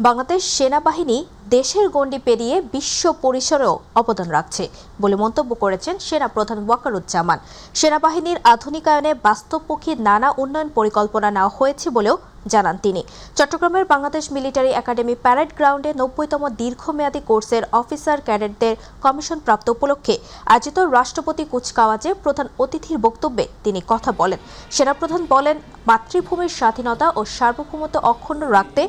বাংলাদেশ সেনাবাহিনী দেশের গণ্ডি পেরিয়ে বিশ্ব পরিসরেও অবদান রাখছে বলে মন্তব্য করেছেন সেনা প্রধান ওয়াকারুজ্জামান। সেনাবাহিনীর আধুনিকায়নে বাস্তবমুখী নানা উন্নয়ন পরিকল্পনা নেওয়া হয়েছে বলেও জানান তিনি। চট্টগ্রামের বাংলাদেশ মিলিটারি একাডেমি প্যারেড গ্রাউন্ডে ৯০তম দীর্ঘমেয়াদী কোর্সের অফিসার ক্যাডেটদের কমিশনপ্রাপ্ত উপলক্ষে আয়োজিত রাষ্ট্রপতি কুচকাওয়াজে প্রধান অতিথির বক্তব্যে তিনি কথা বলেন। সেনাপ্রধান বলেন, মাতৃভূমির স্বাধীনতা ও সার্বভৌমত্ব অক্ষুণ্ণ রাখতে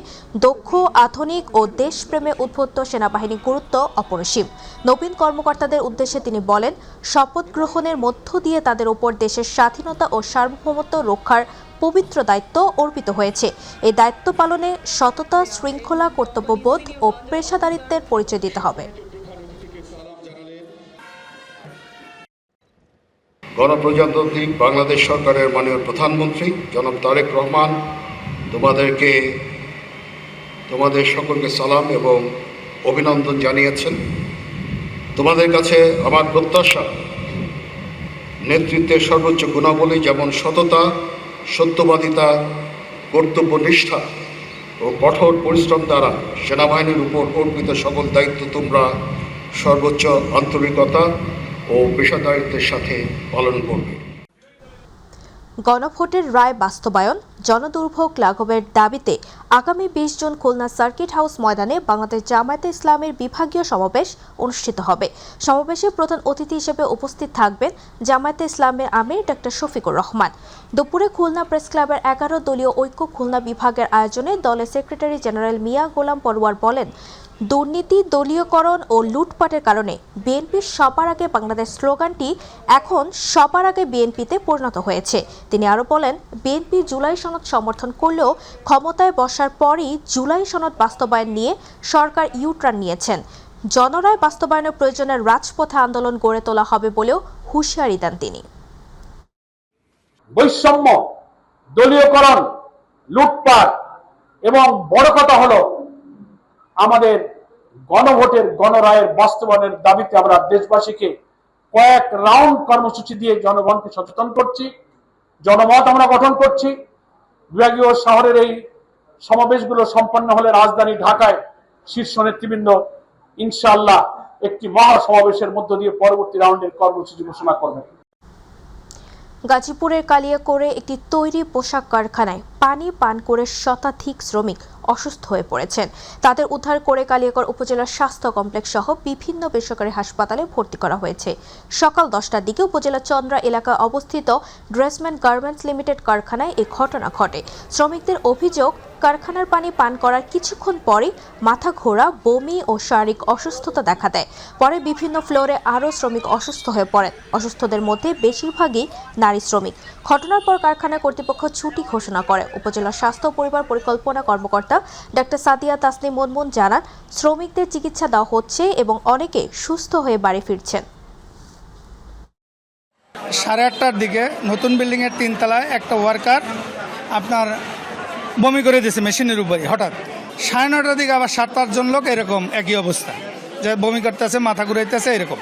দক্ষ, আধুনিক ও দেশপ্রেমে উদ্বুদ্ধ সেনাবাহিনী গুরুত্ব অপরিসীম। নবীন কর্মকর্তাদের উদ্দেশ্যে তিনি বলেন, শপথ গ্রহণের মধ্য দিয়ে তাদের উপর দেশের স্বাধীনতা ও সার্বভৌমত্ব রক্ষার পবিত্র দায়িত্ব অর্পিত হয়েছে। এই দায়িত্ব পালনে সততা, শৃঙ্খলা, কর্তব্যবোধ ও পেশাদারিত্বের পরিচয় দিতে হবে। গণপ্রজাতন্ত্রী বাংলাদেশ সরকারের মাননীয় প্রধানমন্ত্রী জনাব তারেক রহমান তোমাদের সকলকে সালাম এবং অভিনন্দন জানিয়েছেন। তোমাদের কাছে আমার প্রত্যাশা, নেতৃত্বের সর্বোচ্চ গুণাবলী যেমন সততা, সত্যবাদিতা, কর্তব্যনিষ্ঠা ও কঠোর পরিশ্রম দ্বারা সেনাবাহিনীর উপর অর্পিত সকল দায়িত্ব তোমরা সর্বোচ্চ আন্তরিকতা ও পেশাদারিত্বের সাথে পালন করবে। গণভোটের রায় বাস্তবায়ন, জনদুর্ভোগ লাঘবের দাবিতে আগামী ২০ জুন খুলনা সার্কিট হাউস ময়দানে বাংলাদেশ জামায়াতে ইসলামের বিভাগীয় সমাবেশ অনুষ্ঠিত হবে। সমাবেশে প্রধান অতিথি হিসেবে উপস্থিত থাকবেন জামায়াতে ইসলামের আমির ডক্টর শফিকুর রহমান। দুপুরে খুলনা প্রেস ক্লাবের ১১ দলীয় ঐক্য খুলনা বিভাগের আয়োজনে দলের সেক্রেটারি জেনারেল মিয়া গোলাম পরোয়ার বলেন, দুর্নীতি, দলীয়করণ ও লুটপাটের কারণে বিএনপির সবার আগে বাংলাদেশ স্লোগানটি এখন সবার আগে বিএনপিতে পরিণত হয়েছে। তিনি আরও বলেন, বিএনপি জুলাই সনদ সমর্থন করলেও ক্ষমতায় বসার পরই জুলাই সনদ বাস্তবায়ন নিয়ে সরকার ইউটার্ন নিয়েছেন। জনরায় বাস্তবায়নের প্রয়োজনে রাজপথে আন্দোলন গড়ে তোলা হবে বলেও হুঁশিয়ারি দেন তিনি। বৈষম্য, দলীয়করণ, লুটপাট এবং বড় কথা হলো আমাদের গণভোটের গণরায়ের বাস্তবায়নের দাবিতে আমরা দেশবাসীকে কয়েক রাউন্ড কর্মসূচি দিয়ে জনগণকে সচেতন করছি, জনমত আমরা গঠন করছি। বিভাগীয় শহরের এই সমাবেশগুলো সম্পন্ন হলে রাজধানী ঢাকায় শীর্ষ নেতৃবৃন্দ ইনশাআল্লাহ একটি মহা সমাবেশের মধ্য দিয়ে পরবর্তী রাউন্ডের কর্মসূচি ঘোষণা করবেন। গাজীপুরের কালিয়াকৈরে একটি তৈরি পোশাক কারখানায় পানি পান করে শতাধিক শ্রমিক অসুস্থ হয়ে পড়েছেন। তাদের উদ্ধার করে কালিয়াকৈর উপজেলার স্বাস্থ্য কমপ্লেক্স সহ বিভিন্ন বেসরকারি হাসপাতালে ভর্তি করা হয়েছে। সকাল 10টার দিকে উপজেলার চন্দ্রা এলাকায় অবস্থিত ড্রেসম্যান গার্মেন্টস লিমিটেড কারখানায় এই ঘটনা ঘটে। শ্রমিকদের অভিযোগ, কারখানার পানি পান করার কিছুক্ষণ পরই মাথা ঘোরা, বমি ও শারীরিক অসুস্থতা দেখা দেয়। পরে বিভিন্ন ফ্লোরে আরও শ্রমিক অসুস্থ হয়ে পড়েন। অসুস্থদের মধ্যে বেশিরভাগই নারী শ্রমিক। ঘটনার পর কারখানা কর্তৃপক্ষ ছুটি ঘোষণা করে। উপজেলা স্বাস্থ্য পরিবার পরিকল্পনা কর্মকর্তা ডাক্তার সাদিয়া তাসনিম মুনমুন জানান, শ্রমিকদের চিকিৎসা দেওয়া হচ্ছে এবং অনেকে সুস্থ হয়ে বাড়ি ফিরছেন। 8:30টার দিকে নতুন বিল্ডিংয়ের 3 তলায় একটা ওয়ার্কার আপনার বমি করে দিয়েছে মেশিনের উপরে। হঠাৎ 9:30টার দিকে আবার 7-8 জন লোক এরকম একই অবস্থা, যে বমি করতেছে, মাথা ঘুরাইতেছে এরকম।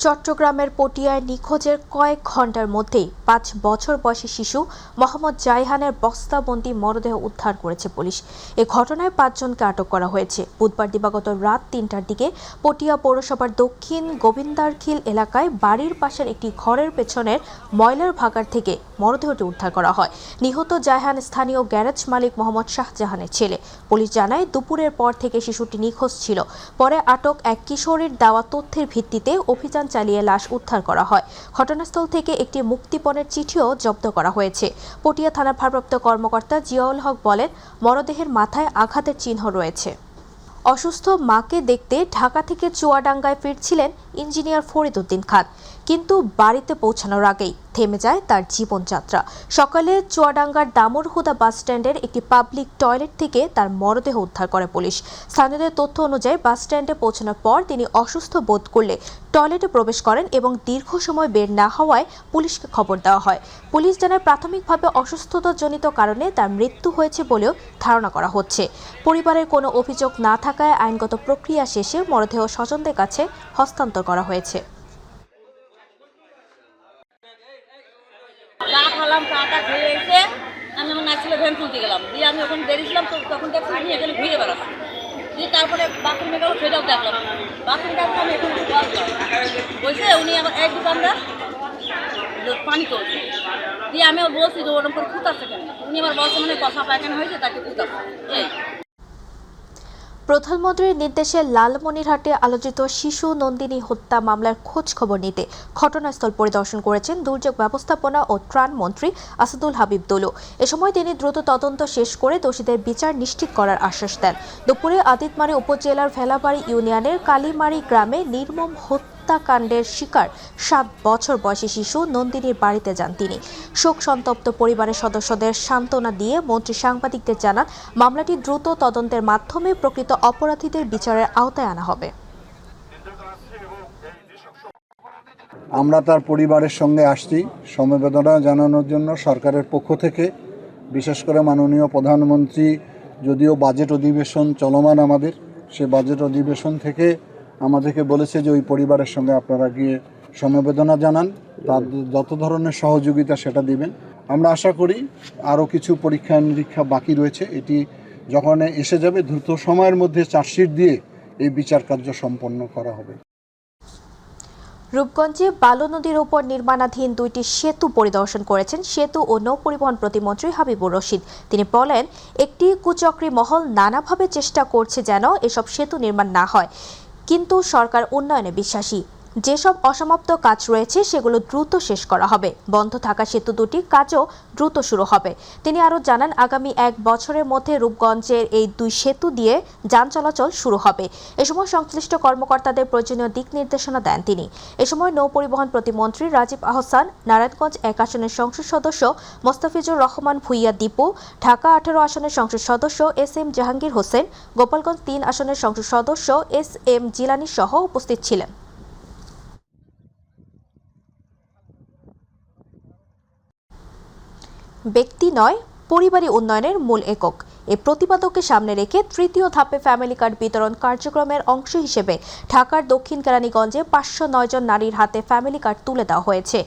চট্টগ্রামের পটিয়ায় নিখোঁজের কয়েক ঘন্টার মধ্যেই 5 বছর বয়সী শিশু মোহাম্মদ জায়হানের বস্তাবন্দি মরদেহ উদ্ধার করেছে পুলিশ। এ ঘটনায় 5 জনকে আটক করা হয়েছে। বুধবার দিবাগত রাত 3টার দিকে পটিয়া পৌরসভার দক্ষিণ গোবিন্দারখিল এলাকায় বাড়ির পাশের একটি ঘরের পেছনের ময়লার ভাগাড় থেকে মরদেহটি উদ্ধার করা হয়। নিহত জায়হান স্থানীয় গ্যারেজ মালিক মোহাম্মদ শাহজাহানের ছেলে। পুলিশ জানায়, দুপুরের পর থেকে শিশুটি নিখোঁজ ছিল। পরে আটক এক কিশোরীর দেওয়া তথ্যের ভিত্তিতে অভিযান চালিয়ে লাশ উদ্ধার করা হয়। ঘটনাস্থল থেকে একটি মুক্তিপণের চিঠিও জব্দ করা হয়েছে। পটিয়া থানার ভারপ্রাপ্ত কর্মকর্তা জিয়াউল হক বলেন, মরদেহের মাথায় আঘাতের চিহ্ন রয়েছে। অসুস্থ মাকে দেখতে ঢাকা থেকে চুয়াডাঙ্গায় ফিরছিলেন ইঞ্জিনিয়ার ফরিদ উদ্দিন খান, কিন্তু বাড়িতে পৌঁছানোর আগেই থেমে যায় তার জীবনযাত্রা। সকালে চুয়াডাঙ্গার দামুরহুদা বাস স্ট্যান্ডের একটি পাবলিক টয়লেট থেকে তার মরদেহ উদ্ধার করে পুলিশ। স্থানীয়দের তথ্য অনুযায়ী বাস স্ট্যান্ডে পৌঁছানোর পর তিনি অসুস্থ বোধ করলে টয়লেটে প্রবেশ করেন এবং দীর্ঘ সময় বের না হওয়ায় পুলিশকে খবর দেওয়া হয়। পুলিশ জানায়, প্রাথমিকভাবে অসুস্থতাজনিত কারণে তার মৃত্যু হয়েছে বলেও ধারণা করা হচ্ছে। পরিবারের কোনো অভিযোগ না থাকায় আইনগত প্রক্রিয়া শেষে মরদেহ স্বজনদের কাছে হস্তান্তর করা হয়েছে। চা খেলাম, চাটা খেয়ে এসে আমি আমার নাক ছিল ভ্যান তুলতে গেলাম, দিয়ে আমি ওখানে বেরিয়েছিলাম, তো তখন দেখছি উনি এখানে ঘুরে বেড়াচ্ছি। দিয়ে তারপরে বাথরুমে গেল, সেটাও দেখলাম। বাথরুম দেখলাম আমি এখন বলছে উনি আমার এক দোকানদার পানি তুলছে। দিয়ে আমি বলছি যে ওরকম করে খুঁতাচ্ছে কেন, উনি আমার বলছে মানে কথা পায়খানা হয়েছে তাকে খুঁতাচ্ছে। এই প্রধানমন্ত্রীর নির্দেশে লালমনিরহাটে আলোচিত শিশু নন্দিনী হত্যা মামলার খোঁজ খবর নিতে ঘটনাস্থল পরিদর্শন করেছেন দুর্যোগ ব্যবস্থাপনা ও ত্রাণ মন্ত্রী আসাদুল হাবিব দুলু। এ সময় তিনি দ্রুত তদন্ত শেষ করে দোষীদের বিচার নিশ্চিত করার আশ্বাস দেন। দুপুরে আদিতমারী উপজেলার ভেলাবাড়ি ইউনিয়নের কালীমারি গ্রামে নির্মম হত্যাকাণ্ডের শিকার 7 বছর বয়সী শিশু নন্দিনীর বাড়িতে যান তিনি। শোক সন্তপ্ত পরিবারের সদস্যদের সান্ত্বনা দিয়ে মন্ত্রী সাংবাদিকদের জানান, মামলাটি দ্রুত তদন্তের মাধ্যমে প্রকৃত অপরাধীদের বিচারের আওতায় আনা হবে। আমরা তার পরিবারের সঙ্গে আসছি সমবেদনা জানানোর জন্য সরকারের পক্ষ থেকে। বিশেষ করে মাননীয় প্রধানমন্ত্রী যদিও বাজেট অধিবেশন চলমান আমাদের, সে বাজেট অধিবেশন থেকে আমাদেরকে বলেছে যে ওই পরিবারের সঙ্গে আপনারা গিয়ে সমবেদনা জানান, তার যত ধরনের সহযোগিতা সেটা দিবেন। আমরা আশা করি আরও কিছু পরীক্ষা নিরীক্ষা বাকি রয়েছে, এটি যখন এসে যাবে দ্রুত সময়ের মধ্যে চার্জশিট দিয়ে এই বিচার কার্য সম্পন্ন করা হবে। রূপগঞ্জে বালু নদীর উপর নির্মাণাধীন 2টি সেতু পরিদর্শন করেছেন সেতু ও নৌ পরিবহন প্রতিমন্ত্রী হাবিবুর রশিদ। তিনি বলেন, একটি কুচক্রী মহল নানাভাবে চেষ্টা করছে যেন এসব সেতু নির্মাণ না হয়, কিন্তু সরকার উন্নয়নে বিশ্বাসী। যেসব অসমাপ্ত কাজ রয়েছে সেগুলো দ্রুত শেষ করা হবে। বন্ধ থাকা সেতু দুটির কাজও দ্রুত শুরু হবে। তিনি আরও জানান, আগামী 1 বছরের মধ্যে রূপগঞ্জের এই 2 সেতু দিয়ে যান চলাচল শুরু হবে। এ সময় সংশ্লিষ্ট কর্মকর্তাদের প্রয়োজনীয় দিক নির্দেশনা দেন তিনি। এ সময় নৌ পরিবহন প্রতিমন্ত্রী রাজীব আহসান, নারায়ণগঞ্জ 1 আসনের সংসদ সদস্য মোস্তাফিজুর রহমান ভুইয়া দীপু, ঢাকা 18 আসনের সংসদ সদস্য SM জাহাঙ্গীর হোসেন, গোপালগঞ্জ 3 আসনের সংসদ সদস্য SM জিলানী সহ উপস্থিত ছিলেন। ব্যক্তি নয়, পরিবারই উন্নয়নের মূল একক। এই প্রতিপাদককে সামনে রেখে তৃতীয় ধাপে ফ্যামিলি কার্ড বিতরণ কার্যক্রমের অংশ হিসেবে ঢাকার দক্ষিণ কেরানীগঞ্জে 509 জন নারীর হাতে ফ্যামিলি কার্ড তুলে দেওয়া হয়েছে।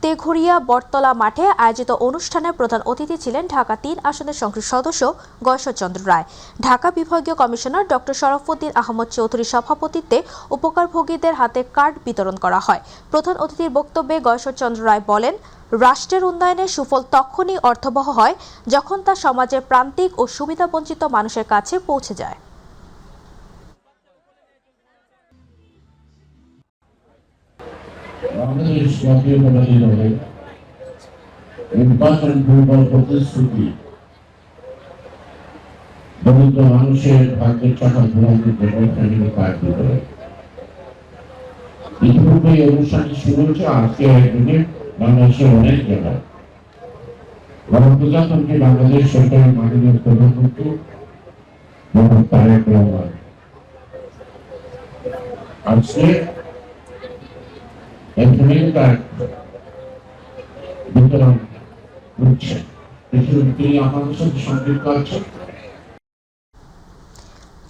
তেঘরিয়া বটতলা মাঠে আয়োজিত অনুষ্ঠানে প্রধান অতিথি ছিলেন ঢাকা 3 আসনের সংসদ সদস্য গয়েশ্বরচন্দ্র রায়। ঢাকা বিভাগীয় কমিশনার ডক্টর শরফুদ্দিন আহমদ চৌধুরীর সভাপতিত্বে উপকারভোগীদের হাতে কার্ড বিতরণ করা হয়। প্রধান অতিথির বক্তব্যে গয়েশ্বরচন্দ্র রায় বলেন, রাষ্ট্রের উন্নয়নের সুফল তখনই অর্থবহ হয় যখন তা সমাজের প্রান্তিক ও সুবিধাবঞ্চিত মানুষের কাছে পৌঁছে যায়। বাংলাদেশ জাতীয়তাবাদী দলের নির্বাচন পূর্ব প্রতিশ্রুতি দলিত মানুষের ভাগ্যের চাকা ঘোরানোর জন্য ফ্যামিলি কার্ড বিতরণ। ইতিপূর্বে এই অনুষ্ঠানটি শুরু হয়েছে আজকে একদিনে বাংলাদেশের অনেক জায়গায়। গণপ্রজাতন্ত্রী বাংলাদেশ সরকারের মাননীয় প্রধানমন্ত্রী মোহাম্মদ তারেক রহমান আজকে বিতরণ করছে। তিনি আমাদের সাথে সংযুক্ত আছেন।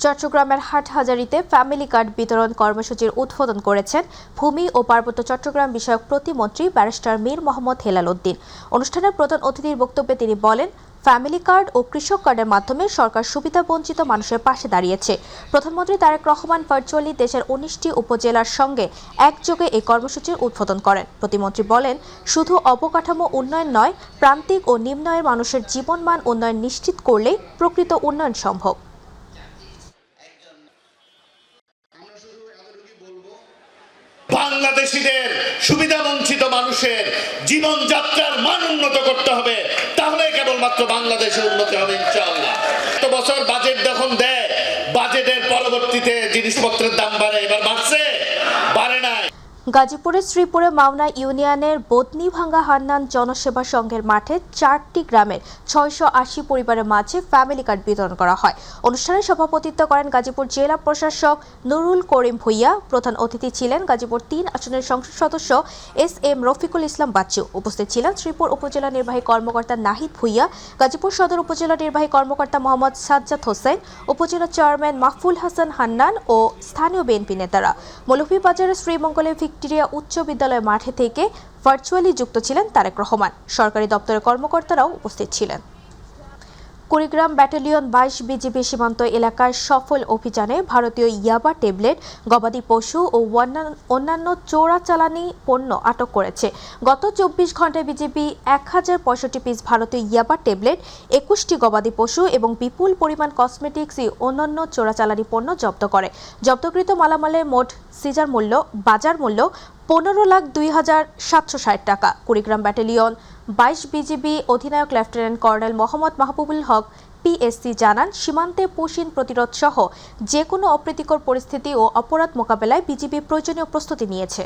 চট্টগ্রামের হাটহাজারীতে ফ্যামিলি কার্ড বিতরণ কর্মসূচির উদ্বোধন করেছেন ভূমি ও পার্বত্য চট্টগ্রাম বিষয়ক প্রতিমন্ত্রী ব্যারিস্টার মীর মোহাম্মদ হেলাল উদ্দিন। অনুষ্ঠানের প্রধান অতিথির বক্তব্যে তিনি বলেন, ফ্যামিলি কার্ড ও কৃষক কার্ডের মাধ্যমে সরকার সুবিধাবঞ্চিত মানুষের পাশে দাঁড়িয়েছে। প্রধানমন্ত্রী তারেক রহমান ভার্চুয়ালি দেশের 19টি উপজেলার সঙ্গে একযোগে এই কর্মসূচির উদ্বোধন করেন। প্রতিমন্ত্রী বলেন, শুধু অবকাঠামো উন্নয়ন নয়, প্রান্তিক ও নিম্ন আয়ের মানুষের জীবনমান উন্নয়ন নিশ্চিত করলেই প্রকৃত উন্নয়ন সম্ভব। বাংলাদেশীদের সুবিধাবঞ্চিত মানুষের জীবনযাত্রার মান উন্নত করতে হবে, তাহলে কেবলমাত্র বাংলাদেশের উন্নতি হবে ইনশাআল্লাহ। এত বছর বাজেট যখন দেয়, বাজেটের পরবর্তীতে জিনিসপত্রের দাম বাড়ে, এবার বাড়ছে? বাড়ে নাই। গাজীপুরের শ্রীপুরে মাওনা ইউনিয়নের বদনিভাঙ্গা হান্নান জনসেবা সংঘের মাঠে 4টি গ্রামের 680 পরিবারের মাঝে ফ্যামিলি কার্ড বিতরণ করা হয়। অনুষ্ঠানে সভাপতিত্ব করেন গাজীপুর জেলা প্রশাসক নুরুল করিম ভুইয়া। প্রধান অতিথি ছিলেন গাজীপুর 3 আসনের সংসদ সদস্য SM রফিকুল ইসলাম বাচ্চু। উপস্থিত ছিলেন শ্রীপুর উপজেলা নির্বাহী কর্মকর্তা নাহিদ ভুইয়া, গাজীপুর সদর উপজেলা নির্বাহী কর্মকর্তা মোহাম্মদ সাজ্জাদ হোসেন, উপজেলা চেয়ারম্যান মাহফুল হাসান হান্নান ও স্থানীয় বিএনপি নেতারা। মৌলভীবাজারের শ্রীমঙ্গলে ভিক্টোরিয়া উচ্চ বিদ্যালয় মাঠে থেকে ভার্চুয়ালি যুক্ত ছিলেন তারেক রহমান। সরকারি দপ্তরের কর্মকর্তারাও উপস্থিত ছিলেন। কুড়িগ্রাম ব্যাটালিয়ন 22 বিজিবি সীমান্ত এলাকায় সফল অভিযানে ভারতীয় ইয়াবা ট্যাবলেট, গবাদি পশু ও অন্যান্য চোরাচালানি পণ্য আটক করেছে। গত 24 ঘন্টায় বিজিবি 1065 পিস ভারতীয় ইয়াবা ট্যাবলেট, 21টি গবাদি পশু এবং বিপুল পরিমাণ কসমেটিক্স ও অন্যান্য চোরাচালানি পণ্য জব্দ করে। জব্দকৃত মালামালের মোট বাজার মূল্য 15,02,760 টাকা। কুড়িগ্রাম ব্যাটালিয়ন 22 বিজিবি অধিনায়ক লেফটেন্যান্ট কর্নেল মোহাম্মদ মাহবুবুল হক পিএসসি জানান, সীমান্তে পুশিন প্রতিরোধ সহ যে কোনো অপ্রীতিকর পরিস্থিতি ও অপরাধ মোকাবেলায় বিজিবি প্রয়োজনীয় প্রস্তুতি নিয়েছে।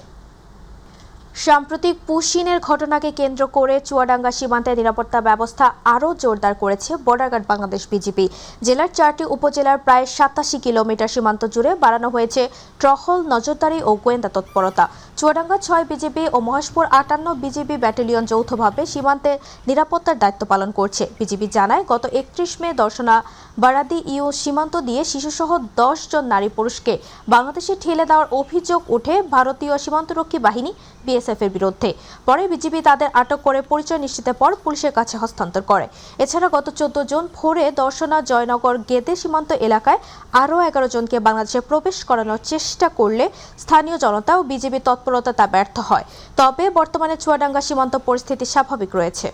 সাম্প্রতিক পুশিনের ঘটনাকে কেন্দ্র করে চুয়াডাঙ্গা সীমান্তে নিরাপত্তা ব্যবস্থা আরও জোরদার করেছে বর্ডার গার্ড বাংলাদেশ বিজিবি। জেলার 4টি উপজেলার প্রায় 87 কিলোমিটার সীমান্ত জুড়ে বাড়ানো হয়েছে টহল, নজরদারি ও গোয়েন্দা তৎপরতা। চুয়াডাঙ্গা 6 বিজিবি ও মহেশপুর 58 বিজিবি ব্যাটালিয়ন যৌথভাবে সীমান্তে নিরাপত্তার দায়িত্ব পালন করছে। বিজিবি জানায়, গত 31 মে দর্শনা বারাদি ইউ সীমান্ত দিয়ে শিশুসহ 10 জন নারী পুরুষকে বাংলাদেশে ঠেলে দেওয়ার অভিযোগ ওঠে ভারতীয় সীমান্তরক্ষী বাহিনী বিএসএফ এর বিরুদ্ধে। পরে বিজিবি তাদের আটক করে পরিচয় নিশ্চিতের পর পুলিশের কাছে হস্তান্তর করে। এছাড়া গত 14 জুন ভোরে দর্শনা জয়নগর গেদে সীমান্ত এলাকায় আরও 11 জনকে বাংলাদেশে প্রবেশ করানোর চেষ্টা করলে স্থানীয় জনতা ও বিজিবি তৎপরতা তা ব্যর্থ হয়। তবে বর্তমানে চুয়াডাঙ্গা সীমান্ত পরিস্থিতি স্বাভাবিক রয়েছে।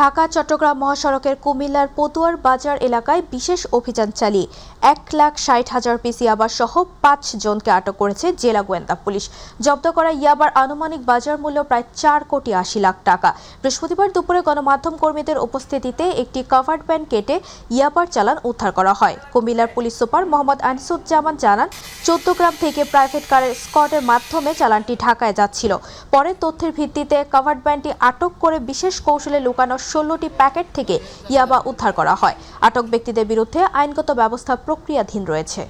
ঢাকা চট্টগ্রাম মহাসড়কের কুমিল্লার পতুয়ার বাজার এলাকায় বিশেষ অভিযান চালিয়ে 1,60,000 পিস ইয়াবা সহ 5 জনকে আটক করেছে জেলা গোয়েন্দা পুলিশ। জব্দ করা ইয়াবার আনুমানিক বাজার মূল্য প্রায় 4,80,00,000 টাকা। বৃহস্পতিবার দুপুরে গণমাধ্যম কর্মীদের উপস্থিতিতে একটি কাভার্ড ভ্যান কেটে ইয়াবার চালান উদ্ধার করা হয়। কুমিল্লার পুলিশ সুপার মোহাম্মদ আনিসুজ্জামান জানান, 14 গ্রাম থেকে প্রাইভেট কারের স্কটের মাধ্যমে চালানটি ঢাকায় যাচ্ছিল। পরে তথ্যের ভিত্তিতে কাভার্ড ভ্যানটি আটক করে বিশেষ কৌশলে লুকানো 16টি প্যাকেট থেকে ইয়াবা উদ্ধার করা হয়। আটক ব্যক্তিদের বিরুদ্ধে আইনগত ব্যবস্থা প্রক্রিয়াধীন রয়েছে।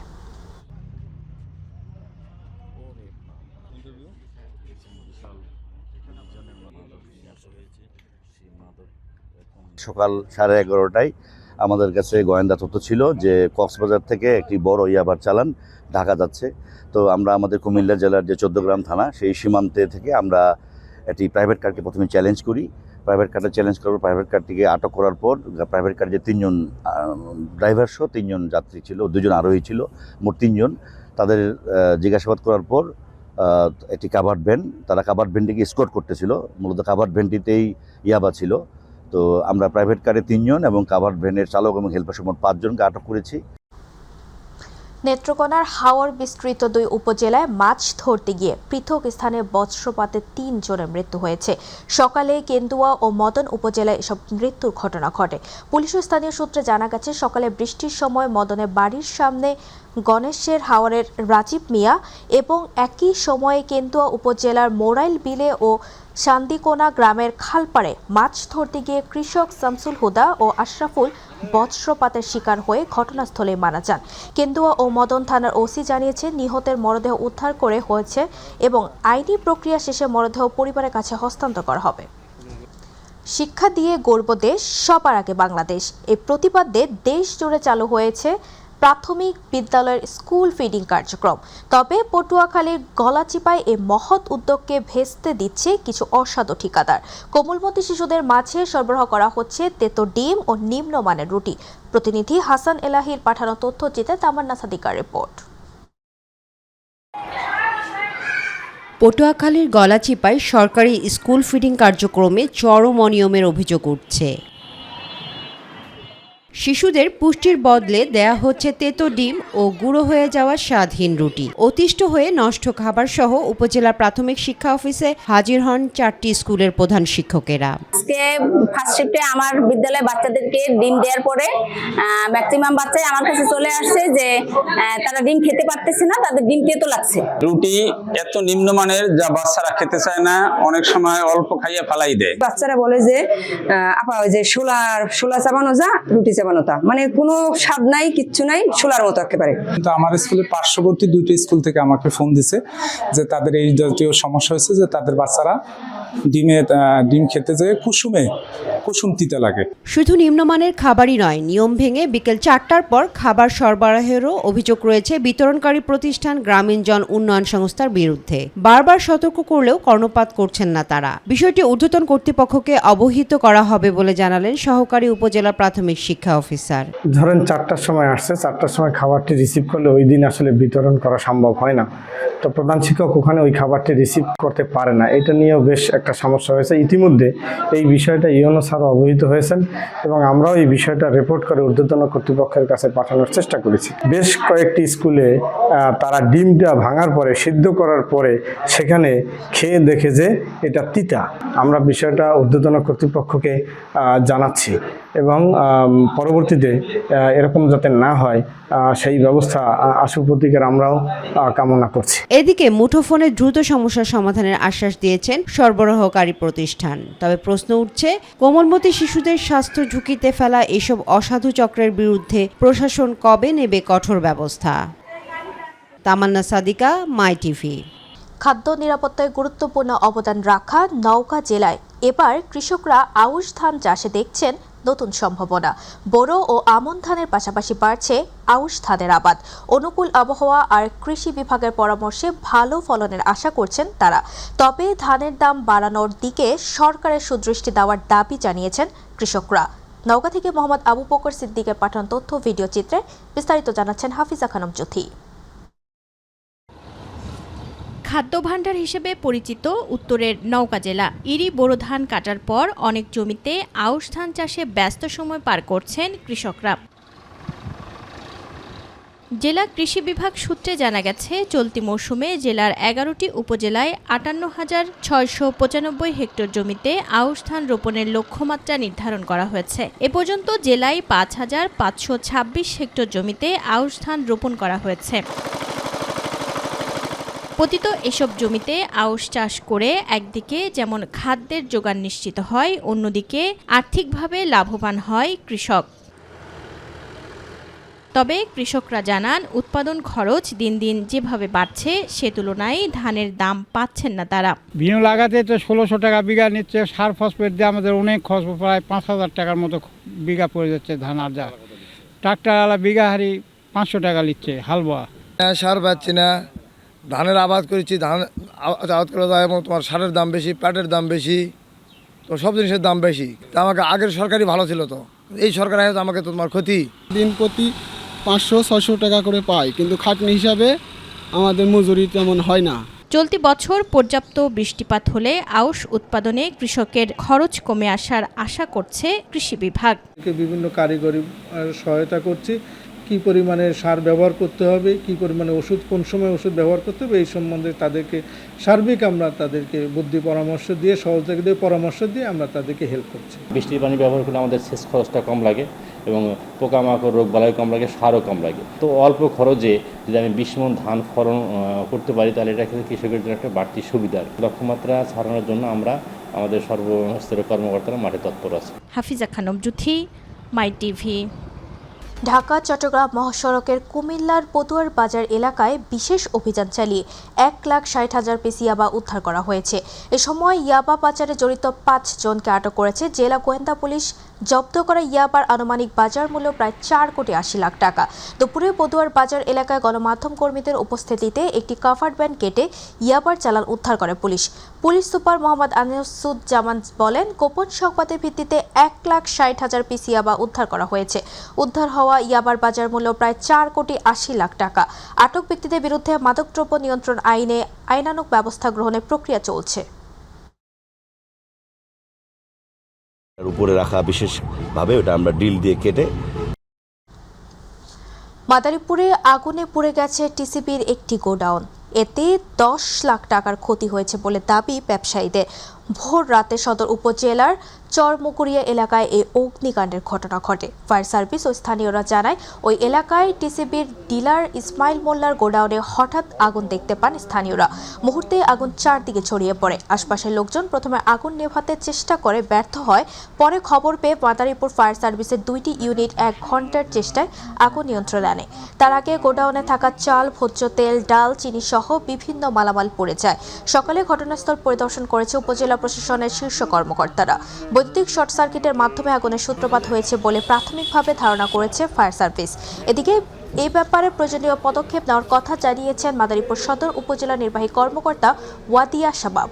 সকাল 11:30টায় আমাদের কাছে গোয়েন্দা তথ্য ছিল যে কক্সবাজার থেকে একটি বড় ইয়াবার চালান ঢাকা যাচ্ছে। তো আমরা আমাদের কুমিল্লা জেলার যে 14 গ্রাম থানা, সেই সীমান্তে থেকে আমরা একটি প্রাইভেট কারকে প্রথমে চ্যালেঞ্জ করি। প্রাইভেট কারটা চ্যালেঞ্জ করার প্রাইভেট কারটিকে আটক করার পর প্রাইভেট কার যে 3 জন ড্রাইভার সহ 3 জন যাত্রী ছিল, 2 জন আরোহী ছিল, মোট 3 জন। তাদের জিজ্ঞাসাবাদ করার পর একটি কাভার্ড ভ্যান, তারা কাভার্ড ভ্যানটিকে এসকর্ট করতেছিল। মূলত কাভার্ড ভ্যানটিতেই ইয়াবা ছিল। তো আমরা প্রাইভেট কারে 3 জন এবং কাভার্ড ভ্যানের চালক এবং হেল্পার সহ 5 জনকে আটক করেছি। নেত্রকোনার হাওর বিস্তৃত 2 উপজেলায় মাছ ধরতে গিয়ে পৃথক স্থানে বজ্রপাতে 3 জনের মৃত্যু হয়েছে। সকালে কেন্দুয়া ও মদন উপজেলায় এসব মৃত্যুর ঘটনা ঘটে। পুলিশ ও স্থানীয় সূত্রে জানা গেছে, সকালে বৃষ্টির সময় মদনের বাড়ির সামনে গণেশের হাওরের রাজীব মিয়া এবং একই সময়ে কেন্দুয়া উপজেলার মোরাইল বিলে ও শান্দিকোনা গ্রামের খালপাড়ে মাছ ধরতে গিয়ে কৃষক শামসুল হুদা ও আশরাফুল বজ্রপাতের শিকার হয়ে ঘটনাস্থলে মারা যান। কেন্দুয়া ও মদন থানার ওসি জানিয়েছে, নিহতের মরদেহ উদ্ধার করে হয়েছে এবং আইনি প্রক্রিয়া শেষে মরদেহ পরিবারের কাছে হস্তান্তর করা হবে। শিক্ষা দিয়ে গড়ব দেশ, সবার আগে বাংলাদেশ, এই প্রতিপাদ্যে দেশ জুড়ে চালু হয়েছে প্রাথমিক বিদ্যালয়ের স্কুল ফিডিং কার্যক্রম। তবে পটুয়াখালীর গলাচিপায় এই মহৎ উদ্যোগকে ভেস্তে দিচ্ছে কিছু অসাধু ঠিকাদার। কোমলমতি শিশুদের মাঝে সরবরাহ করা হচ্ছে তেতো ডিম ও নিম্নমানের রুটি। প্রতিনিধি হাসান এলাহির পাঠানো তথ্য চিত্রে তামান্না সাদিকার রিপোর্ট। পটুয়াখালীর গলাচিপায় সরকারি স্কুল ফিডিং কার্যক্রমে চরম অনিয়মের অভিযোগ উঠছে। শিশুদের পুষ্টির বদলে দেয়া হচ্ছে তেতো ডিম ও গুঁড়ো হয়ে যাওয়া স্বাদহীন রুটি। অতিষ্ঠ হয়ে নষ্ট খাবার সহ উপজেলা প্রাথমিক শিক্ষা অফিসে হাজির হন 4টি স্কুলের প্রধান শিক্ষকেরা। আজকে ফার্স্ট শিফটে আমার বিদ্যালয়ে বাচ্চাদেরকে ডিম দেওয়ার পরে ম্যাক্সিমাম বাচ্চাই আমার কাছে চলে আসছে যে তারা ডিম খেতে পারতেছে না, তাদের ডিম তেতো লাগছে। রুটি এত নিম্নমানের যা বাচ্চারা খেতে চায় না, অনেক সময় অল্প খাইয়া ফালাই দেয়। বাচ্চারা বলে যে আপা ওই যে শোলা চাবানো যা, রুটি জবানতা, মানে কোনো স্বাদ নাই, কিচ্ছু নাই, শোলার মতো একেবারে। কিন্তু আমার স্কুলের পার্শ্ববর্তী 2টি স্কুল থেকে আমাকে ফোন দিছে যে তাদের এই জাতীয় সমস্যা হয়েছে, যে তাদের বাচ্চারা ডিম খেতে যেয়ে কুসুম তিতা লাগে। শুধু নিম্নমানের খাবারই নয়, নিয়ম ভেঙে বিকেল 4টার পর খাবার সরবরাহেরও অভিযোগ রয়েছে বিতরণকারী প্রতিষ্ঠান গ্রামীণ জন উন্নয়ন সংস্থার বিরুদ্ধে। বারবার সতর্ক করলেও কর্ণপাত করছেন না তারা। বিষয়টি ঊর্ধ্বতন কর্তৃপক্ষকে অবহিত করা হবে বলে জানালেন সহকারী উপজেলা প্রাথমিক শিক্ষা অফিসার। ধরেন 4টার সময় আসছে, 4টার সময় খাবারটি রিসিভ করলে ওই দিন আসলে বিতরণ করা সম্ভব হয় না, তো প্রধান শিক্ষক ওখানে ওই খাবারটি রিসিভ করতে পারে না। এটা নিয়েও বেশ একটা সমস্যা হয়েছে। ইতিমধ্যে এই বিষয়টা ইউনো স্যারও অবহিত হয়েছেন এবং আমরাও এই বিষয়টা রিপোর্ট করে ঊর্ধ্বতন কর্তৃপক্ষের কাছে পাঠানোর চেষ্টা করেছি। বেশ কয়েকটি স্কুলে তারা ডিমটা ভাঙার পরে, সিদ্ধ করার পরে সেখানে খেয়ে দেখে যে এটা তিতা। আমরা বিষয়টা ঊর্ধ্বতন কর্তৃপক্ষকে জানাচ্ছি এবং পরবর্তীতে এরকম যাতে না হয় সেই ব্যবস্থা আশু প্রতীকের আমরাও কামনা করছি। এদিকে মুঠোফোনে দ্রুত সমস্যার সমাধানের আশ্বাস দিয়েছেন সরবরাহকারী প্রতিষ্ঠান। তবে প্রশ্ন উঠছে, কোমলমতি শিশুদের স্বাস্থ্য ঝুঁকিতে ফেলা এসব অসাধু চক্রের বিরুদ্ধে প্রশাসন কবে নেবে কঠোর ব্যবস্থা? তামান্না সাদিকা, মাই টিভি। খাদ্য নিরাপত্তায় গুরুত্বপূর্ণ অবদান রাখা নওগাঁ জেলায় এবার কৃষকরা আউশ ধান চাষে দেখছেন নতুন সম্ভাবনা। বোরো ও আমন ধানের পাশাপাশি বাড়ছে আউশ ধানের আবাদ। অনুকূল আবহাওয়া আর কৃষি বিভাগের পরামর্শে ভালো ফলনের আশা করছেন তারা। তবে ধানের দাম বাড়ানোর দিকে সরকারের সুদৃষ্টি দেওয়ার দাবি জানিয়েছেন কৃষকরা। নওগাঁ থেকে মোহাম্মদ আবু বকর সিদ্দিকের পাঠানো তথ্য ভিডিও চিত্রে বিস্তারিত জানাচ্ছেন হাফিজা খানম জ্যোতি। খাদ্য ভাণ্ডার হিসেবে পরিচিত উত্তরের নওগাঁ জেলা ইরি বোরো ধান কাটার পর অনেক জমিতে আউশ ধান চাষে ব্যস্ত সময় পার করছেন কৃষকরা। জেলা কৃষি বিভাগ সূত্রে জানা গেছে, চলতি মৌসুমে জেলার ১১টি উপজেলায় ৫৮,৬৯৫ হেক্টর জমিতে আউশ ধান রোপণের লক্ষ্যমাত্রা নির্ধারণ করা হয়েছে। এ পর্যন্ত জেলায় ৫,৫২৬ হেক্টর জমিতে আউশ ধান রোপণ করা হয়েছে। পতিত এসব জমিতে আউশ চাষ করে একদিকে যেমন খাদ্যের যোগান নিশ্চিত হয়, অন্যদিকে আর্থিকভাবে লাভবান হয় কৃষক। তবে কৃষকরা জানান, উৎপাদন খরচ দিন দিন যেভাবে বাড়ছে সে তুলনায় ধানের দাম পাচ্ছেন না তারা। বিনিয়োগ লাগাতে তো ১৬০০ টাকা বিঘা নিচ্ছে, সার ফসফেট দিয়ে আমাদের অনেক খরচ, প্রায় ৫,০০০ টাকার মতো বিঘা পড়ে যাচ্ছে ধান। আর যা ট্রাক্টরওয়ালা বিঘা হারি ৫০০ টাকা নিচ্ছে হাল বোয়া। সার পাচ্ছি না, ধানের আবাদ করেছি, ধান আবাদ করে যায় এবং তোমার সারের দাম বেশি, প্যাটের দাম বেশি, তো সব জিনিসের দাম বেশি। তা আমাকে আগের সরকারই ভালো ছিল, তো এই সরকার আসে আমাকে তো তোমার ক্ষতি। দিন প্রতি ৫০০-৬০০ টাকা করে পাই, কিন্তু খাটনি হিসাবে আমাদের মজুরি তেমন হয় না। চলতি বছর পর্যাপ্ত বৃষ্টিপাত হলে আউশ উৎপাদনে কৃষকের খরচ কমে আসার আশা করছে কৃষি বিভাগ। বিভিন্ন কারিগরি সহায়তা করছি, কি পরিমাণে সার ব্যবহার করতে হবে, কি পরিমাণে ওষুধ, কোন সময় ওষুধ ব্যবহার করতে হবে, এই সম্বন্ধে তাদেরকে সার্বিক আমরা তাদেরকে বুদ্ধি পরামর্শ দিয়ে, সহযোগিতা দিয়ে, পরামর্শ দিয়ে আমরা তাদেরকে হেল্প করছি। বৃষ্টির পানি ব্যবহার করলে আমাদের সেচ খরচটা কম লাগে এবং পোকামাকড় রোগ বালাই কম লাগে, সারও কম লাগে। তো অল্প খরচে যদি আমি ২০ মণ ধান ফলন করতে পারি, তাহলে এটা কিন্তু কৃষকের জন্য একটা বাড়তি সুবিধার। লক্ষ্যমাত্রা ছাড়ানোর জন্য আমরা আমাদের সর্বস্তরের কর্মকর্তারা মাঠে তৎপর আছে। হাফিজা খানম জ্যোতি, মাই টিভি। ঢাকা চট্টগ্রাম মহাসড়কের কুমিল্লার পটুয়ার বাজার এলাকায় বিশেষ অভিযান চালিয়ে ১,৬০,০০০ পিস ইয়াবা উদ্ধার করা হয়েছে। এ সময় ইয়াবা পাচারে জড়িত ৫ জনকে আটক করেছে জেলা গোয়েন্দা পুলিশ। জব্দ করা ইয়াবার আনুমানিক বাজার মূল্য প্রায় ৪,৮০,০০,০০০ টাকা। দুপুরে পটুয়ার বাজার এলাকায় গণমাধ্যম কর্মীদের উপস্থিতিতে একটি কাভার্ড ভ্যান কেটে ইয়াবার চালান উদ্ধার করে police. Police super Mohammad Anisuzzaman বলেন, গোপন সংবাদের ভিত্তিতে ১,৬০,০০০ পিস ইয়াবা উদ্ধার করা হয়েছে। উদ্ধার হওয়া ইয়াবার বাজার মূল্য প্রায় ৪,৮০,০০,০০০ টাকা। আটক ব্যক্তিদের বিরুদ্ধে মাদকদ্রব্য নিয়ন্ত্রণ আইনে আইনানুগ ব্যবস্থা গ্রহণের প্রক্রিয়া চলছে। উপরে রাখা বিশেষভাবে ওটা আমরা ড্রিল দিয়ে কেটে। মাদারীপুরে আগুনে পুড়ে গেছে টিসিবির একটি গোডাউন। এতে ১০ লাখ টাকার ক্ষতি হয়েছে বলে দাবি ব্যবসায়ীদের। ভোর রাতে সদর উপজেলার চরমুকুরিয়া এলাকায় এই অগ্নিকাণ্ডের ঘটনা ঘটে। ফায়ার সার্ভিস ও স্থানীয়রা জানায় ওই এলাকায় টিসিবির ডিলার ইসমাইল মোল্লার গোডাউনে হঠাৎ আগুন দেখতে পান স্থানীয়রা। মুহূর্তে আগুন চারদিকে ছড়িয়ে পড়ে। আশপাশের লোকজন প্রথমে আগুন নেভাতে চেষ্টা করে ব্যর্থ হয়। পরে খবর পেয়ে মাদারীপুর ফায়ার সার্ভিসের 2টি ইউনিট 1 ঘন্টার চেষ্টায় আগুন নিয়ন্ত্রণে আনে। তার আগে গোডাউনে থাকা চাল, ভোজ্য তেল, ডাল, চিনি সহ বিভিন্ন মালামাল পড়ে যায়। সকালে ঘটনাস্থল পরিদর্শন করেছে উপজেলা প্রশাসনের শীর্ষ কর্মকর্তারা। বৈদ্যুতিক শর্ট সার্কিটের মাধ্যমে আগুনের সূত্রপাত হয়েছে বলে প্রাথমিকভাবে ধারণা করেছে ফায়ার সার্ভিস। এদিকে এই ব্যাপারে প্রয়োজনীয় পদক্ষেপ নেওয়ার কথা জানিয়েছেন মাদারীপুর সদর উপজেলা নির্বাহী কর্মকর্তা ওয়াদিয়া শাবাব।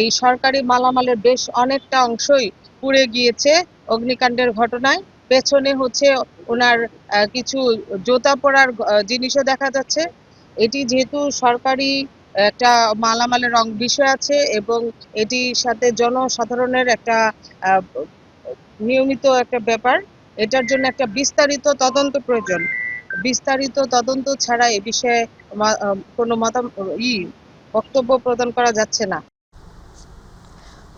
এই সরকারি মালামালের বেশ অনেকটা অংশই পুড়ে গিয়েছে অগ্নিকাণ্ডের ঘটনায়। পেছনে হচ্ছে ওনার কিছু জুতা পরার জিনিসও দেখা যাচ্ছে। এটি যেহেতু সরকারি একটা মালামালের বিষয় আছে এবং এটির সাথে জনসাধারণের একটা নিয়মিত একটা ব্যাপার, এটার জন্য একটা বিস্তারিত তদন্ত প্রয়োজন। বিস্তারিত তদন্ত ছাড়া এ বিষয়ে কোনো বক্তব্য প্রদান করা যাচ্ছে না।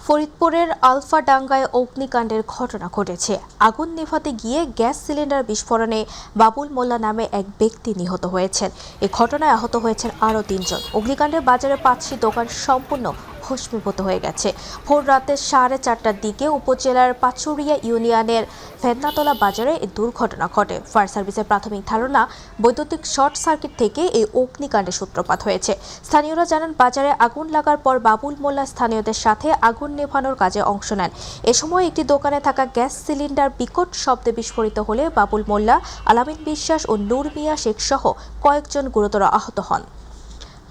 ফরিদপুরের আলফাডাঙ্গায় অগ্নিকাণ্ডের ঘটনা ঘটেছে। আগুন নেভাতে গিয়ে গ্যাস সিলিন্ডার বিস্ফোরণে বাবুল মোল্লা নামে এক ব্যক্তি নিহত হয়েছেন। এই ঘটনায় আহত হয়েছেন আরও 3 জন। অগ্নিকাণ্ডে বাজারে 5টি দোকান সম্পূর্ণ ভস্মীভূত হয়ে গেছে। ভোর রাতে 4:30টার দিকে উপজেলার পাচুরিয়া ইউনিয়নের ফেদনাতলা বাজারে এই দুর্ঘটনা ঘটে। ফায়ার সার্ভিসের প্রাথমিক ধারণা বৈদ্যুতিক শর্ট সার্কিট থেকে এই অগ্নিকাণ্ডের সূত্রপাত হয়েছে। স্থানীয়রা জানান বাজারে আগুন লাগার পর বাবুল মোল্লা স্থানীয়দের সাথে আগুন নেভানোর কাজে অংশ নেন। এ সময় একটি দোকানে থাকা গ্যাস সিলিন্ডার বিকট শব্দে বিস্ফোরিত হলে বাবুল মোল্লা, আলামিন বিশ্বাস ও নূর মিয়া শেখ সহ কয়েকজন গুরুতর আহত হন।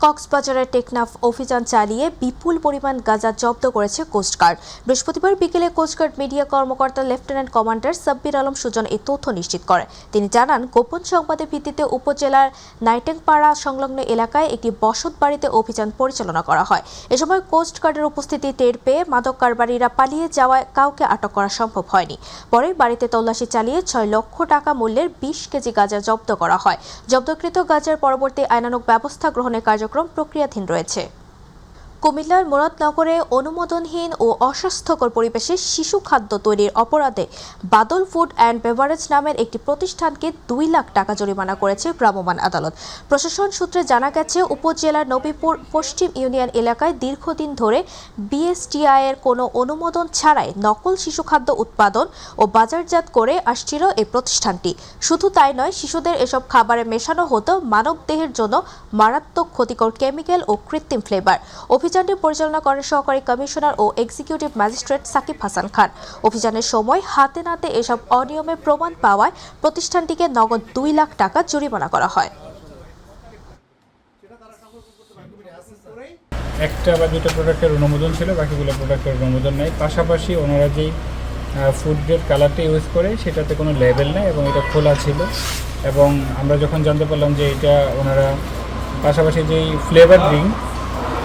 কক্সবাজারের টেকনাফ অভিযান চালিয়ে বিপুল পরিমাণ গাঁজা জব্দ করেছে কোস্টগার্ড। বৃহস্পতিবার বিকেলে কোস্টগার্ড মিডিয়া কর্মকর্তা লেফটেন্যান্ট কমান্ডার সাব্বির আলম সুজন এই তথ্য নিশ্চিত করেন। তিনি জানান, গোপন সংবাদের ভিত্তিতে উপজেলার নাইটেংপাড়া সংলগ্ন এলাকায় একটি বসত বাড়িতে অভিযান পরিচালনা করা হয়। এ সময় কোস্টগার্ডের উপস্থিতি টের পেয়ে মাদক কারবারিরা পালিয়ে যাওয়ায় কাউকে আটক করা সম্ভব হয়নি। পরে বাড়িতে তল্লাশি চালিয়ে 6 লক্ষ টাকা মূল্যের 20 কেজি গাঁজা জব্দ করা হয়। জব্দকৃত গাঁজার পরবর্তী আইনানুগ ব্যবস্থা গ্রহণের কার্যক্রম প্রক্রিয়াধীন রয়েছে। কুমিল্লার মুরাদনগরে অনুমোদনহীন ও অস্বাস্থ্যকর পরিবেশে শিশু খাদ্য তৈরির অপরাধে বাদল ফুড অ্যান্ড বেভারেজ নামের একটি প্রতিষ্ঠানকে 2 লাখ টাকা জরিমানা করেছে ভ্রাম্যমাণ আদালত। প্রশাসন সূত্রে জানা গেছে, উপজেলার নবীপুর পশ্চিম ইউনিয়ন এলাকায় দীর্ঘদিন ধরে বিএসটিআই এর কোনো অনুমোদন ছাড়াই নকল শিশু খাদ্য উৎপাদন ও বাজারজাত করে আসছিল এই প্রতিষ্ঠানটি। শুধু তাই নয়, শিশুদের এসব খাবারে মেশানো হতো মানবদেহের জন্য মারাত্মক ক্ষতিকর কেমিক্যাল ও কৃত্রিম ফ্লেভার। অভিযানটি পরিচালনা করেন সহকারী কমিশনার ও এক্সিকিউটিভ ম্যাজিস্ট্রেট সাকিব হাসান খান। অভিযানের সময় হাতে নাতে এসব অনিয়মের প্রমাণ পাওয়ায় প্রতিষ্ঠানটিকে নগদ 2 লাখ টাকা জরিমানা করা হয়। একটা বা দুটো প্রোডাক্টের অনুমোদন ছিল, বাকিগুলো প্রোডাক্টের অনুমোদন নেই। পাশাপাশি ওনারা যেই ফুড গ্রেড কালারটা ইউজ করে সেটাতে কোনো লেবেল নেই এবং এটা খোলা ছিল। এবং আমরা যখন জানতে পারলাম যে এটা ওনারা পাশাপাশি যেই ফ্লেভার ড্রিঙ্ক,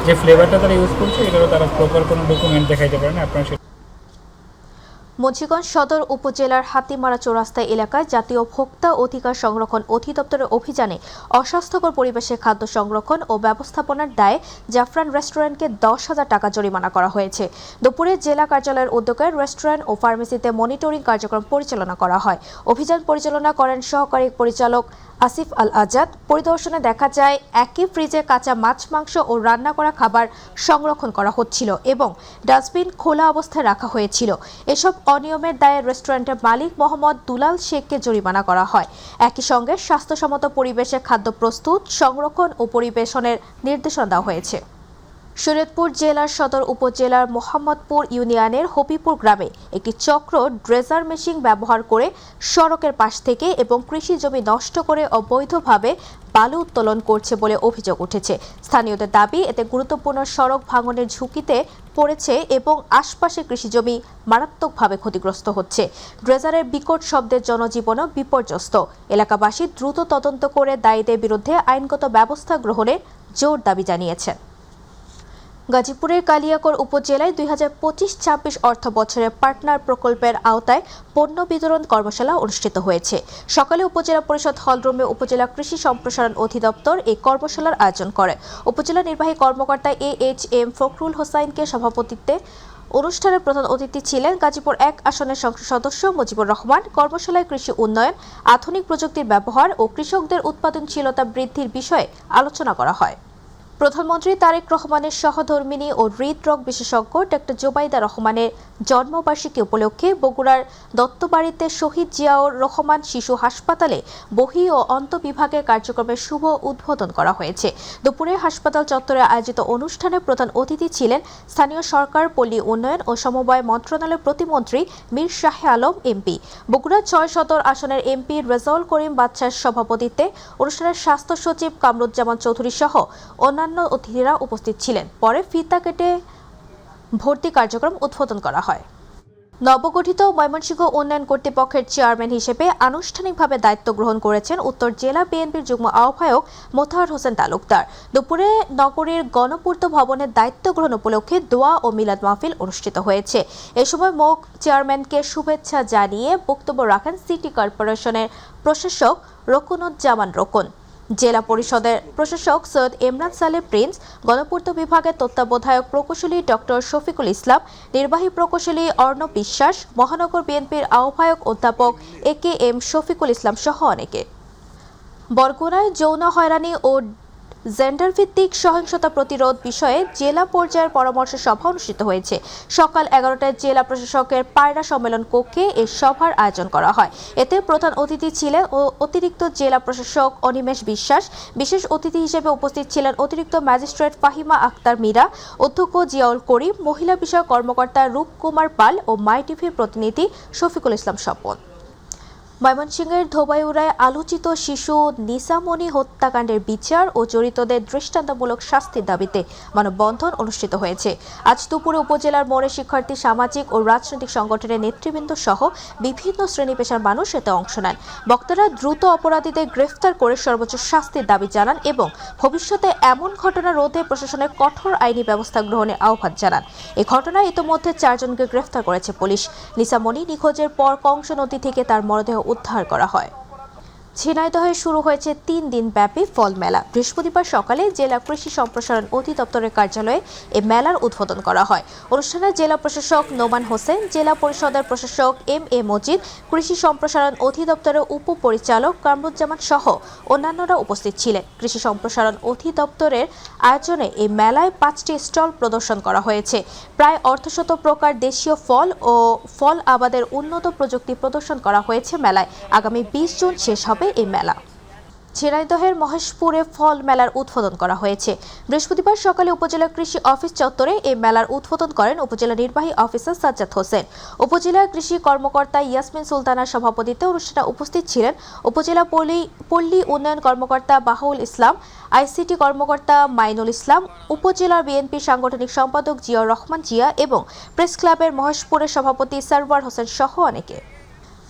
যে ফ্লেভারটা তারা ইউজ করছে, এটারও তারা প্রপার কোনো ডকুমেন্ট দেখাইতে পারে না। আপনারা মুন্সিগঞ্জ সদর উপজেলার হাতিমারা চৌরাস্তা এলাকায় জাতীয় ভোক্তা অধিকার সংরক্ষণ অধিদপ্তরের অভিযানে অস্বাস্থ্যকর পরিবেশে খাদ্য সংরক্ষণ ও ব্যবস্থাপনার দায়ে জাফরান রেস্টুরেন্টকে 10,000 টাকা জরিমানা করা হয়েছে। দুপুরে জেলা কার্যালয়ের উদ্যোগে রেস্টুরেন্ট ও ফার্মেসিতে মনিটরিং কার্যক্রম পরিচালনা করা হয়। অভিযান পরিচালনা করেন সহকারী পরিচালক আসিফ আল আজাদ। পরিদর্শনে দেখা যায়, একই ফ্রিজে কাঁচা মাছ, মাংস ও রান্না করা খাবার সংরক্ষণ করা হচ্ছিল এবং ডাস্টবিন খোলা অবস্থায় রাখা হয়েছিল। এসব অনিয়মের দায়ে রেস্টুরেন্টের মালিক মোহাম্মদ দুলাল শেখকে জরিমানা করা হয়। একই সঙ্গে স্বাস্থ্যসম্মত পরিবেশে খাদ্য প্রস্তুত, সংরক্ষণ ও পরিবেশনের নির্দেশনা দেওয়া হয়েছে। শরীয়তপুর জেলার সদর উপজেলার মোহাম্মদপুর ইউনিয়নের হবিপুর গ্রামে একটি চক্র ড্রেজার মেশিন ব্যবহার করে সড়কের পাশ থেকে এবং কৃষি জমি নষ্ট করে অবৈধভাবে বালু উত্তোলন করছে বলে অভিযোগ উঠেছে। স্থানীয়দের দাবি, এতে গুরুত্বপূর্ণ সড়ক ভাঙনের ঝুঁকিতে পড়েছে এবং আশপাশের কৃষিজমি মারাত্মকভাবে ক্ষতিগ্রস্ত হচ্ছে। ড্রেজারের বিকট শব্দের জনজীবনও বিপর্যস্ত। এলাকাবাসী দ্রুত তদন্ত করে দায়ীদের বিরুদ্ধে আইনগত ব্যবস্থা গ্রহণের জোর দাবি জানিয়েছেন। গাজীপুরের কালিয়াকৈর উপজেলায় 2025-26 অর্থ বছরের পার্টনার প্রকল্পের আওতায় পণ্য বিতরণ কর্মশালা অনুষ্ঠিত হয়েছে। সকালে উপজেলা পরিষদ হলরুমে উপজেলা কৃষি সম্প্রসারণ অধিদপ্তর এই কর্মশালার আয়োজন করে। উপজেলা নির্বাহী কর্মকর্তা AHM ফখরুল হোসাইনকে সভাপতিত্বে অনুষ্ঠানের প্রধান অতিথি ছিলেন গাজীপুর 1 আসনের সংসদ সদস্য মুজিবুর রহমান। কর্মশালায় কৃষি উন্নয়ন, আধুনিক প্রযুক্তির ব্যবহার ও কৃষকদের উৎপাদনশীলতা বৃদ্ধির বিষয়ে আলোচনা করা হয়। প্রধানমন্ত্রী তারেক রহমানের সহধর্মিণী ও হৃদরোগ বিশেষজ্ঞ ডক্টর জোবাইদা রহমানের জন্মবার্ষিকী উপলক্ষে বগুড়ার দত্তবাড়িতে শহীদ জিয়াউর রহমান শিশু হাসপাতালে বহি ও অন্তঃবিভাগের কার্যক্রমের শুভ উদ্বোধন করা হয়েছে। দুপুরে হাসপাতাল চত্বরে আয়োজিত অনুষ্ঠানে প্রধান অতিথি ছিলেন স্থানীয় সরকার, পল্লী উন্নয়ন ও সমবায় মন্ত্রণালয়ের প্রতিমন্ত্রী মীর শাহে আলম এমপি। বগুড়া 6 সদর আসনের এমপি রেজাউল করিম বাদশার সভাপতিত্বে অনুষ্ঠানের স্বাস্থ্য সচিব কামরুজ্জামান চৌধুরী সহ অন্যান্য অতিথিরা উপস্থিত ছিলেন। পরে ফিতা কেটে ভর্তি কার্যক্রম উদ্বোধন করা হয়। নবগঠিত ময়মনসিংহ উন্নয়ন কর্তৃপক্ষের চেয়ারম্যান হিসেবে আনুষ্ঠানিকভাবে দায়িত্ব গ্রহণ করেছেন উত্তর জেলা বিএনপির যুগ্ম আহ্বায়ক মোতাহার হোসেন তালুকদার। দুপুরে নগরীর গণপূর্ত ভবনের দায়িত্ব গ্রহণ উপলক্ষে দোয়া ও মিলাদ মাহফিল অনুষ্ঠিত হয়েছে। এ সময় মোক চেয়ারম্যানকে শুভেচ্ছা জানিয়ে বক্তব্য রাখেন সিটি কর্পোরেশনের প্রশাসক রকুনুজ্জামান রকুন, জেলা পরিষদের প্রশাসক সৈয়দ ইমরান সালেহ প্রিন্স, গণপূর্ত বিভাগের তত্ত্বাবধায়ক প্রকৌশলী ডক্টর শফিকুল ইসলাম, নির্বাহী প্রকৌশলী অর্ণব বিশ্বাস, মহানগর বিএনপির আহ্বায়ক অধ্যাপক AKM শফিকুল ইসলাম সহ অনেকে। বরগুনায় যৌন হয়রানি ও জেন্ডার ভিত্তিক সহিংসতা প্রতিরোধ বিষয়ে জেলা পর্যায়ের পরামর্শ সভা অনুষ্ঠিত হয়েছে। সকাল 11টায় জেলা প্রশাসকের পায়রা সম্মেলন কক্ষে এই সভার আয়োজন করা হয়। এতে প্রধান অতিথি ছিলেন অতিরিক্ত জেলা প্রশাসক অনিমেষ বিশ্বাস। বিশেষ অতিথি হিসেবে উপস্থিত ছিলেন অতিরিক্ত ম্যাজিস্ট্রেট ফাহিমা আক্তার মীরা, অধ্যক্ষ জিয়াউল করিম, মহিলা বিষয়ক কর্মকর্তা রূপকুমার পাল ও মাই টিভির প্রতিনিধি শফিকুল ইসলাম স্বপন। ময়মনসিংহের ধোবাইউড়ায় আলোচিত শিশু নিসামণি হত্যাকাণ্ডের বিচার ও জড়িতদের দৃষ্টান্তমূলক শাস্তির দাবিতে মানববন্ধন অনুষ্ঠিত হয়েছে। আজ দুপুরে উপজেলার মোড়ে শিক্ষার্থী, সামাজিক ও রাজনৈতিক সংগঠনের নেতৃবৃন্দ সহ বিভিন্ন শ্রেণী পেশার মানুষ এতে অংশ নেন। বক্তারা দ্রুত অপরাধীদের গ্রেফতার করে সর্বোচ্চ শাস্তির দাবি জানান এবং ভবিষ্যতে এমন ঘটনা রোধে প্রশাসনের কঠোর আইনি ব্যবস্থা গ্রহণের আহ্বান জানান। এই ঘটনায় ইতোমধ্যে 4 জনকে গ্রেফতার করেছে পুলিশ। নিসামণি নিখোঁজের পর কংস নদী থেকে তার মরদেহ উদ্ধার করা হয়। ঝিনাইদহে শুরু হয়েছে 3 দিন ব্যাপী ফল মেলা। বৃহস্পতিবার সকালে জেলা কৃষি সম্প্রসারণ অধিদপ্তরের কার্যালয়ে এই মেলার উদ্বোধন করা হয়। অনুষ্ঠানে জেলা প্রশাসক নোমান হোসেন, জেলা পরিষদের প্রশাসক MA মজিদ, কৃষি সম্প্রসারণ অধিদপ্তরের উপপরিচালক কামরুজ্জামান সহ অন্যান্যরা উপস্থিত ছিলেন। কৃষি সম্প্রসারণ অধিদপ্তরের আয়োজনে এই মেলায় 5টি স্টল প্রদর্শন করা হয়েছে। প্রায় 1/2 প্রকার দেশীয় ফল ও ফল আবাদের উন্নত প্রযুক্তি প্রদর্শন করা হয়েছে মেলায়। আগামী 20 জুন শেষ হবে এই মেলা। ঝিনাইদহের মহেশপুরে ফল মেলার উদ্বোধন করা হয়েছে। বৃহস্পতিবার সকালে উপজেলা কৃষি অফিস চত্বরে এই মেলার উদ্বোধন করেন উপজেলা নির্বাহী অফিসার সাজ্জাদ হোসেন। উপজেলা কৃষি কর্মকর্তা ইয়াসমিন সুলতানার সভাপতিত্বে অনুষ্ঠানে উপস্থিত ছিলেন উপজেলা পল্লী উন্নয়ন কর্মকর্তা বাহাউল ইসলাম, ICT কর্মকর্তা মাইনুল ইসলাম, উপজেলা বিএনপি সাংগঠনিক সম্পাদক জিয়াউর রহমান জিয়া এবং প্রেস ক্লাবের মহেশপুরের সভাপতি সারওয়ার হোসেন সহ অনেকে।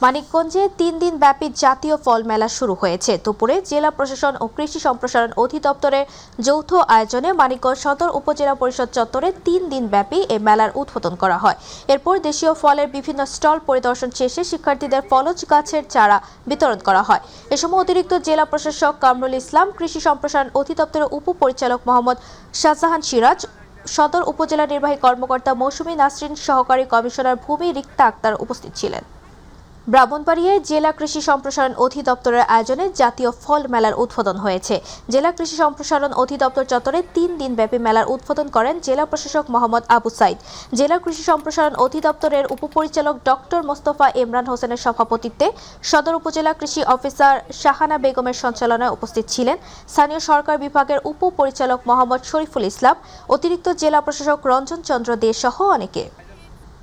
মানিকগঞ্জে 3 দিন ব্যাপী জাতীয় ফল মেলা শুরু হয়েছে। দুপুরে জেলা প্রশাসন ও কৃষি সম্প্রসারণ অধিদপ্তরের যৌথ আয়োজনে মানিকগঞ্জ সদর উপজেলা পরিষদ চত্বরে 3 দিন ব্যাপী এই মেলার উদ্বোধন করা হয়। এরপর দেশীয় ফলের বিভিন্ন স্টল পরিদর্শন শেষে শিক্ষার্থীদের ফলজ গাছের চারা বিতরণ করা হয়। এ সময় অতিরিক্ত জেলা প্রশাসক কামরুল ইসলাম, কৃষি সম্প্রসারণ অধিদপ্তরের উপপরিচালক মোহাম্মদ শাহজাহান সিরাজ, সদর উপজেলা নির্বাহী কর্মকর্তা মৌসুমী নাসরিন, সহকারী কমিশনার ভূমি রিক্তা আক্তার উপস্থিত ছিলেন। ব্রাহ্মণবাড়িয়ায় জেলা কৃষি সম্প্রসারণ অধিদপ্তরের আয়োজনে জাতীয় ফল মেলার উদ্বোধন হয়েছে। জেলা কৃষি সম্প্রসারণ অধিদপ্তর চত্বরে 3 দিন ব্যাপী মেলার উদ্বোধন করেন জেলা প্রশাসক মোহাম্মদ আবু সাইদ। জেলা কৃষি সম্প্রসারণ অধিদপ্তরের উপপরিচালক ডক্টর মোস্তফা ইমরান হোসেনের সভাপতিত্বে সদর উপজেলা কৃষি অফিসার শাহানা বেগমের সঞ্চালনায় উপস্থিত ছিলেন স্থানীয় সরকার বিভাগের উপপরিচালক মোহাম্মদ শরীফুল ইসলাম, অতিরিক্ত জেলা প্রশাসক রঞ্জন চন্দ্র দে সহ অনেকে।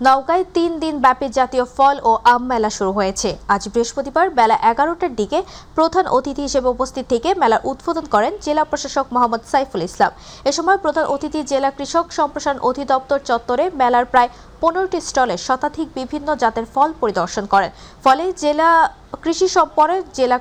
নওগাঁয় 3 দিন ব্যাপী জাতীয় ফল ও আম মেলা শুরু হয়েছে। আজ বৃহস্পতিবার বেলা 11টার দিকে প্রধান অতিথি হিসেবে উপস্থিত থেকে মেলার উদ্বোধন করেন জেলা প্রশাসক মোহাম্মদ সাইফুল ইসলাম। এ সময় প্রধান অতিথি জেলা কৃষক সম্প্রসারণ অধিদপ্তর চত্বরে মেলার প্রায় 15টি স্টলে শতাধিক বিভিন্ন জাতের ফল পরিদর্শন করেন। ফলে জেলা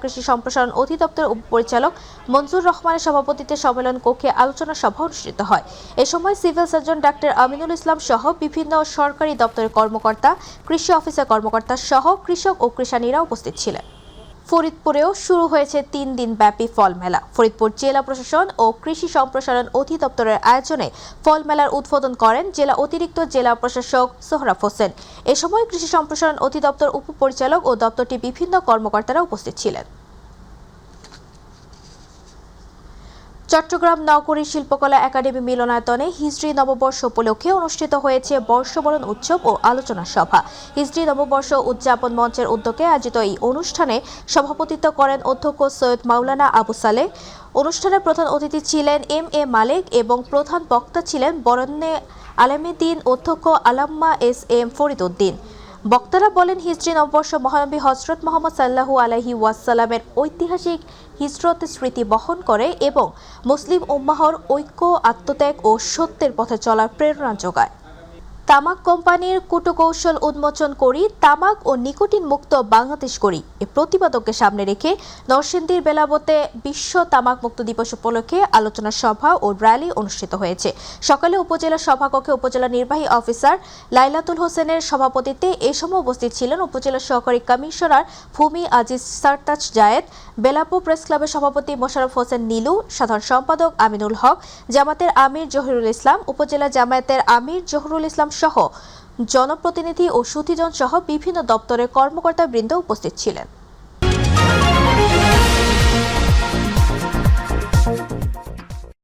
কৃষি সম্প্রসারণ অধিদপ্তরের উপপরিচালক মঞ্জুর রহমানের সভাপতিত্বে সম্মেলন কক্ষে আলোচনা সভা অনুষ্ঠিত হয়। এ সময় civil surgeon doctor Aminul Islam সহ বিভিন্ন সরকারি দপ্তরের কর্মকর্তা, কৃষি অফিসার কর্মকর্তা সহ কৃষক ও কৃষানীরা উপস্থিত ছিলেন। ফরিদপুরেও শুরু হয়েছে 3 দিন ব্যাপী ফল মেলা। ফরিদপুর জেলা প্রশাসন ও কৃষি সম্প্রসারণ অধিদপ্তরের আয়োজনে ফল মেলার উদ্বোধন করেন জেলা অতিরিক্ত জেলা প্রশাসক সোহরাব হোসেন। এ সময় কৃষি সম্প্রসারণ অধিদপ্তর উপপরিচালক ও দপ্তরটির বিভিন্ন কর্মকর্তারা উপস্থিত ছিলেন। চট্টগ্রাম নগরী শিল্পকলা একাডেমি মিলনায়তনে হিজরি নববর্ষ উপলক্ষে অনুষ্ঠিত হয়েছে বর্ষবরণ উৎসব ও আলোচনা সভা। হিজরি নববর্ষ উদযাপন মঞ্চের উদ্যোগে আয়োজিত এই অনুষ্ঠানে সভাপতিত্ব করেন অধ্যক্ষ সৈয়দ মাওলানা আবু সালেহ। অনুষ্ঠানে প্রধান অতিথি ছিলেন এম.এ. মালেক এবং প্রধান বক্তা ছিলেন বরেণ্য আলেমে-দ্বীন অধ্যক্ষ আল্লামা এস.এম. ফরিদ উদ্দিন। বক্তারা বলেন, হিজরি নববর্ষ মহানবী হযরত মুহাম্মদ সাল্লাল্লাহু আলাইহি ওয়াসাল্লামের ঐতিহাসিক হিজরত স্মৃতি বহন করে এবং মুসলিম উম্মাহর ঐক্য, আত্মত্যাগ ও সত্যের পথে চলার প্রেরণা যোগায়। তামাক কোম্পানির কূটকৌশল উন্মোচন করি, তামাক ও নিকোটিন মুক্ত বাংলাদেশ করি এ প্রতিপাদককে সামনে রেখে নরসিংদীর বেলাবতে বিশ্ব তামাক মুক্ত দিবস উপলক্ষে আলোচনা সভা ও র্যালি অনুষ্ঠিত হয়েছে। সকালে উপজেলা সভাকক্ষে উপজেলা নির্বাহী অফিসার লাইলাতুল হোসেনের সভাপতিত্বে এ সময় উপস্থিত ছিলেন উপজেলা সহকারী কমিশনার ভূমি আজিজ সারতাজ জায়েদ, বেলাপো প্রেস ক্লাবের সভাপতি মোশাররফ হোসেন নীলু, সাধারণ সম্পাদক আমিনুল হক, জামাতের আমির জহিরুল ইসলাম, উপজেলা জামায়াতের আমির জহুরুল ইসলাম সহ জনপ্রতিনিধি ও সুধীজন সহ বিভিন্ন দপ্তরের কর্মকর্তাবৃন্দ উপস্থিত ছিলেন।